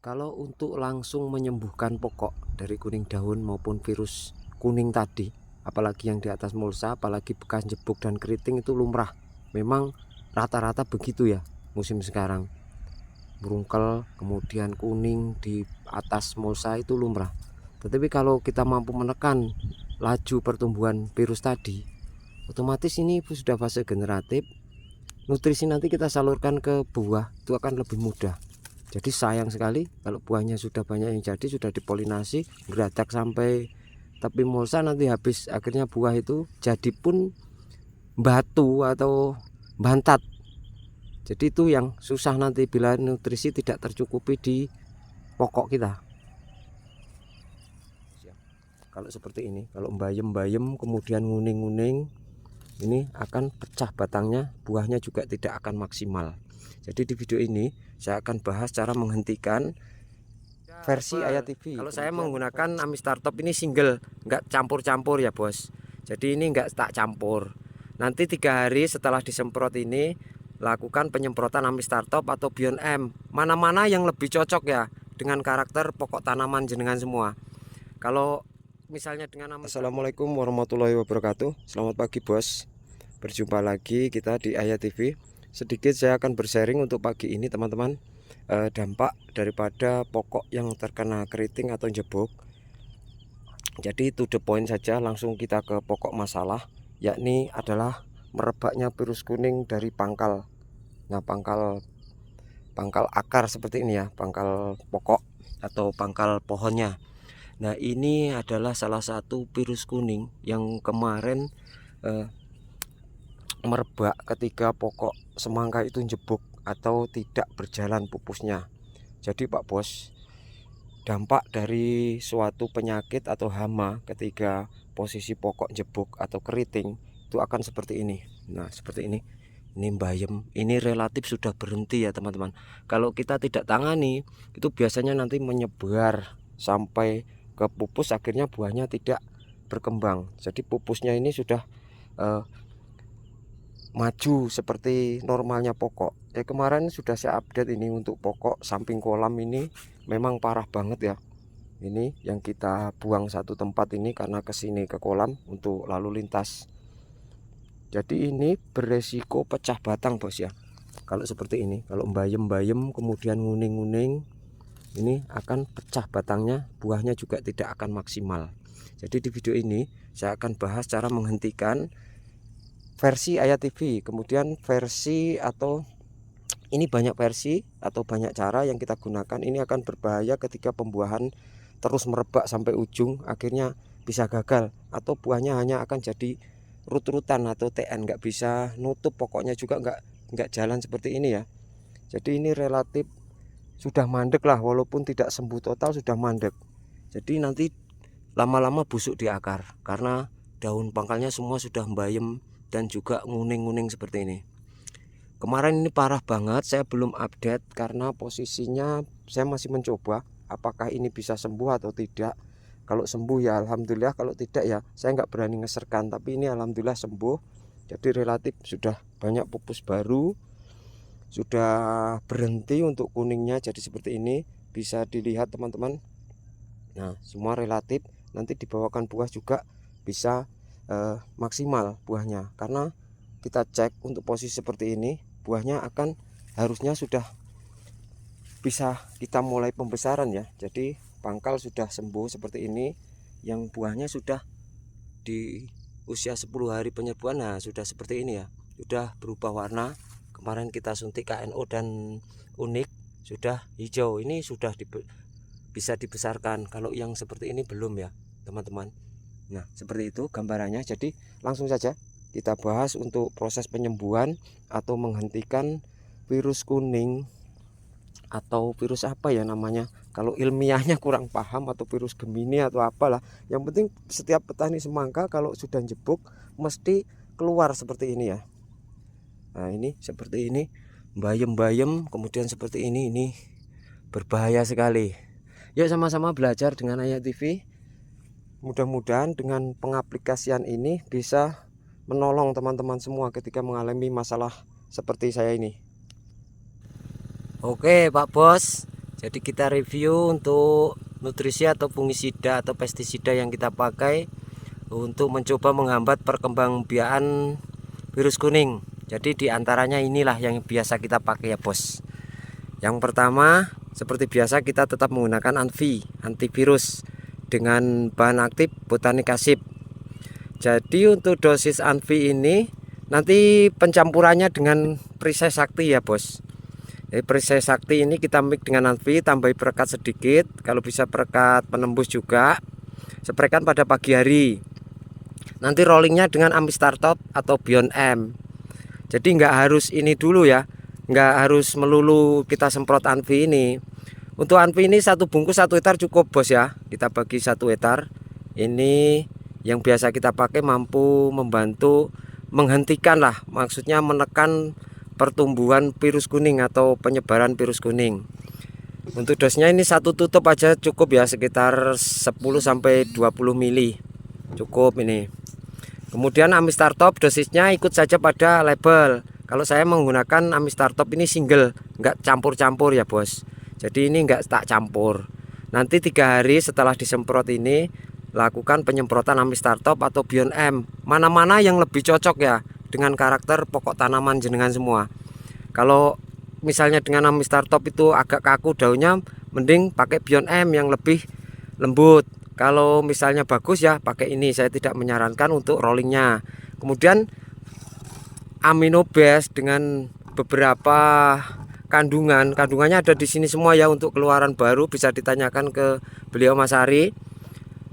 Kalau untuk langsung menyembuhkan pokok dari kuning daun maupun virus kuning tadi, apalagi yang di atas mulsa, apalagi bekas jebuk dan keriting, itu lumrah. Memang rata-rata begitu ya musim sekarang. Burungkel kemudian kuning di atas mulsa itu lumrah. Tetapi kalau kita mampu menekan laju pertumbuhan virus tadi, otomatis ini sudah fase generatif. Nutrisi nanti kita salurkan ke buah itu akan lebih mudah. Jadi sayang sekali kalau buahnya sudah banyak yang jadi, sudah dipolinasi, geratak sampai tepi mulsa, nanti habis akhirnya buah itu jadi pun batu atau bantat. Jadi itu yang susah nanti bila nutrisi tidak tercukupi di pokok kita. Kalau seperti ini, kalau bayem-bayem kemudian nguning-nguning, ini akan pecah batangnya, buahnya juga tidak akan maksimal. Jadi di video ini saya akan bahas cara menghentikan versi Ayat TV. Kalau saya menggunakan Amistar Top ini single, nggak campur-campur ya bos. Jadi ini nggak tak campur. Nanti 3 hari setelah disemprot ini lakukan penyemprotan Amistar Top atau Beyond M. Mana-mana yang lebih cocok ya dengan karakter pokok tanaman jenengan semua. Kalau misalnya dengan Assalamualaikum warahmatullahi wabarakatuh. Selamat pagi bos. Berjumpa lagi kita di Ayat TV. Sedikit saya akan bersharing untuk pagi ini teman-teman, dampak daripada pokok yang terkena keriting atau jebuk. Jadi to the point saja, langsung kita ke pokok masalah, yakni adalah merebaknya virus kuning dari pangkal. Nah, pangkal akar seperti ini ya, pangkal pokok atau pangkal pohonnya. Nah, ini adalah salah satu virus kuning yang kemarin merebak ketika pokok semangka itu jebuk atau tidak berjalan pupusnya. Jadi Pak Bos, dampak dari suatu penyakit atau hama ketika posisi pokok jebuk atau keriting itu akan seperti ini. Nah, seperti ini bayem, ini relatif sudah berhenti ya teman-teman. Kalau kita tidak tangani, itu biasanya nanti menyebar sampai ke pupus, akhirnya buahnya tidak berkembang. Jadi pupusnya ini sudah maju seperti normalnya pokok. Kemarin sudah saya update ini untuk pokok samping kolam ini memang parah banget ya. Ini yang kita buang satu tempat ini karena kesini ke kolam untuk lalu lintas. Jadi ini beresiko pecah batang bos ya. Kalau seperti ini, kalau bayem-bayem kemudian nguning-nguning, ini akan pecah batangnya, buahnya juga tidak akan maksimal. Jadi di video ini saya akan bahas cara menghentikan versi Ayat TV, kemudian versi atau ini banyak versi atau banyak cara yang kita gunakan. Ini akan berbahaya ketika pembuahan terus merebak sampai ujung, akhirnya bisa gagal atau buahnya hanya akan jadi rut-rutan atau TN, nggak bisa nutup, pokoknya juga nggak jalan seperti ini ya. Jadi ini relatif sudah mandek lah, walaupun tidak sembuh total sudah mandek. Jadi nanti lama-lama busuk di akar karena daun pangkalnya semua sudah bayem dan juga nguning-nguning seperti ini. Kemarin ini parah banget, saya belum update karena posisinya saya masih mencoba apakah ini bisa sembuh atau tidak. Kalau sembuh ya alhamdulillah, kalau tidak ya saya nggak berani ngeserkan. Tapi ini alhamdulillah sembuh, jadi relatif sudah banyak pupus baru, sudah berhenti untuk kuningnya jadi seperti ini, bisa dilihat teman-teman. Nah, semua relatif, nanti dibawakan buah juga bisa maksimal buahnya, karena kita cek untuk posisi seperti ini buahnya akan harusnya sudah bisa kita mulai pembesaran ya. Jadi pangkal sudah sembuh seperti ini, yang buahnya sudah di usia 10 hari penyerbuan. Nah, sudah seperti ini ya, sudah berubah warna. Kemarin kita suntik KNO dan unik sudah hijau, ini sudah bisa dibesarkan. Kalau yang seperti ini belum ya teman-teman. Nah, seperti itu gambarannya. Jadi langsung saja kita bahas untuk proses penyembuhan atau menghentikan virus kuning atau virus apa ya namanya. Kalau ilmiahnya kurang paham, atau virus Gemini atau apalah. Yang penting setiap petani semangka kalau sudah jebuk mesti keluar seperti ini ya. Nah, ini seperti ini bayem-bayem kemudian seperti ini berbahaya sekali. Yuk sama-sama belajar dengan Ayat TV. Mudah-mudahan dengan pengaplikasian ini bisa menolong teman-teman semua ketika mengalami masalah seperti saya ini. Oke Pak Bos, Jadi kita review untuk nutrisi atau fungisida atau pestisida yang kita pakai untuk mencoba menghambat perkembangbiakan virus kuning. Jadi diantaranya inilah yang biasa kita pakai ya bos. Yang pertama, seperti biasa kita tetap menggunakan antivirus dengan bahan aktif botanik acid. Jadi untuk dosis anvi ini nanti pencampurannya dengan perisai sakti ya bos. Jadi perisai sakti ini kita mix dengan anvi, tambahi perekat sedikit, kalau bisa perekat penembus juga. Spraykan pada pagi hari. Nanti rollingnya dengan Amistartop atau Beyond M. Jadi nggak harus ini dulu ya, nggak harus melulu kita semprot anvi ini. Untuk anvi ini satu bungkus 1 liter cukup bos ya. Kita bagi 1 liter. Ini yang biasa kita pakai mampu membantu menghentikan lah, maksudnya menekan pertumbuhan virus kuning atau penyebaran virus kuning. Untuk dosnya ini satu tutup aja cukup ya, sekitar 10 sampai 20 mili cukup ini. Kemudian Amistartop dosisnya ikut saja pada label. Kalau saya menggunakan Amistartop ini single, nggak campur-campur ya bos. Jadi ini nggak tak campur. Nanti 3 hari setelah disemprot ini lakukan penyemprotan Amistartop atau Beyond M. Mana-mana yang lebih cocok ya dengan karakter pokok tanaman jenengan semua. Kalau misalnya dengan Amistartop itu agak kaku daunnya, mending pakai Beyond M yang lebih lembut. Kalau misalnya bagus ya pakai ini, saya tidak menyarankan untuk rollingnya. Kemudian amino base dengan beberapa kandungannya ada di sini semua ya. Untuk keluaran baru bisa ditanyakan ke beliau Mas Ari.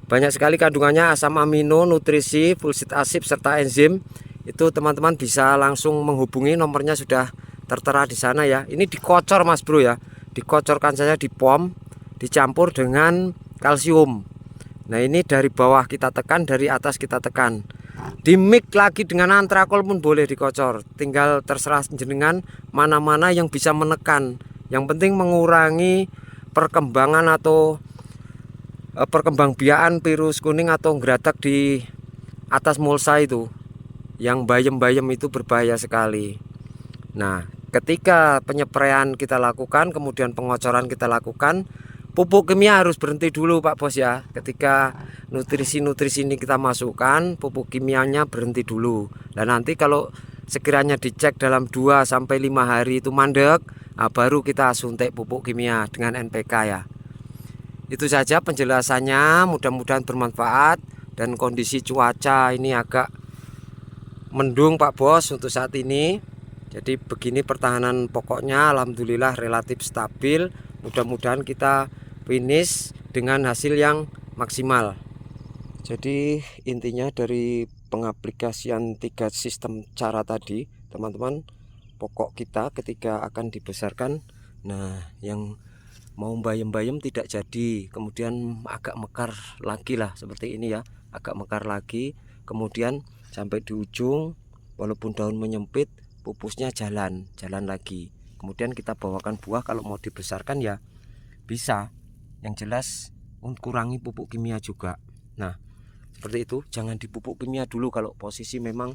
Banyak sekali kandungannya, asam amino, nutrisi, fulsit asib serta enzim. Itu teman-teman bisa langsung menghubungi, nomornya sudah tertera di sana ya. Ini dikocor Mas Bro ya. Dikocorkan saja, dipom, dicampur dengan kalsium. Nah, ini dari bawah kita tekan, dari atas kita tekan. Dimix lagi dengan antrakol pun boleh dikocor. Tinggal terserah jenengan mana-mana yang bisa menekan. Yang penting mengurangi perkembangan atau perkembangbiakan virus kuning atau geratak di atas mulsa itu. Yang bayem-bayem itu berbahaya sekali. Nah, ketika penyepraian kita lakukan, kemudian pengocoran kita lakukan, pupuk kimia harus berhenti dulu Pak Bos ya. Ketika nutrisi-nutrisi ini kita masukkan, pupuk kimianya berhenti dulu. Dan nanti kalau sekiranya dicek dalam 2 sampai 5 hari itu mandek, nah baru kita suntik pupuk kimia dengan NPK ya. Itu saja penjelasannya, mudah-mudahan bermanfaat. Dan kondisi cuaca ini agak mendung Pak Bos untuk saat ini. Jadi begini pertahanan pokoknya, alhamdulillah relatif stabil. Mudah-mudahan kita finish dengan hasil yang maksimal. Jadi intinya dari pengaplikasian 3 sistem cara tadi teman-teman, pokok kita ketika akan dibesarkan, nah yang mau bayem-bayem tidak jadi, kemudian agak mekar lagi lah seperti ini ya, agak mekar lagi, kemudian sampai di ujung walaupun daun menyempit, pupusnya jalan lagi. Kemudian kita bawakan buah, kalau mau dibesarkan ya bisa. Yang jelas kurangi pupuk kimia juga. Nah, seperti itu, jangan dipupuk kimia dulu kalau posisi memang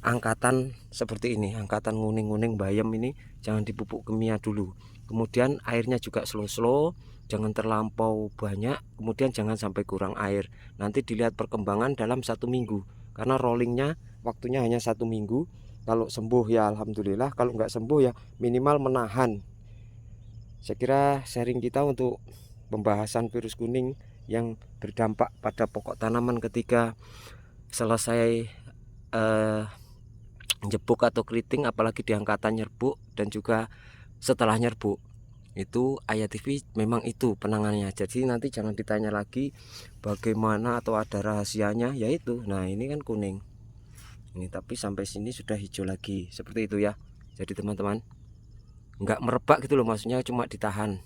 angkatan seperti ini, angkatan nguning-nguning bayam ini, jangan dipupuk kimia dulu. Kemudian airnya juga slow-slow, jangan terlampau banyak, kemudian jangan sampai kurang air. Nanti dilihat perkembangan dalam 1 minggu, karena rollingnya waktunya hanya 1 minggu. Kalau sembuh ya alhamdulillah, kalau nggak sembuh ya minimal menahan. Saya kira sharing kita untuk pembahasan virus kuning yang berdampak pada pokok tanaman ketika selesai jebuk atau keriting, apalagi di angkatan nyerbuk dan juga setelah nyerbuk. Itu Ayah TV memang itu penanganannya. Jadi nanti jangan ditanya lagi bagaimana atau ada rahasianya, yaitu nah ini kan kuning ini, tapi sampai sini sudah hijau lagi seperti itu ya. Jadi teman-teman nggak merebak gitu loh, maksudnya cuma ditahan.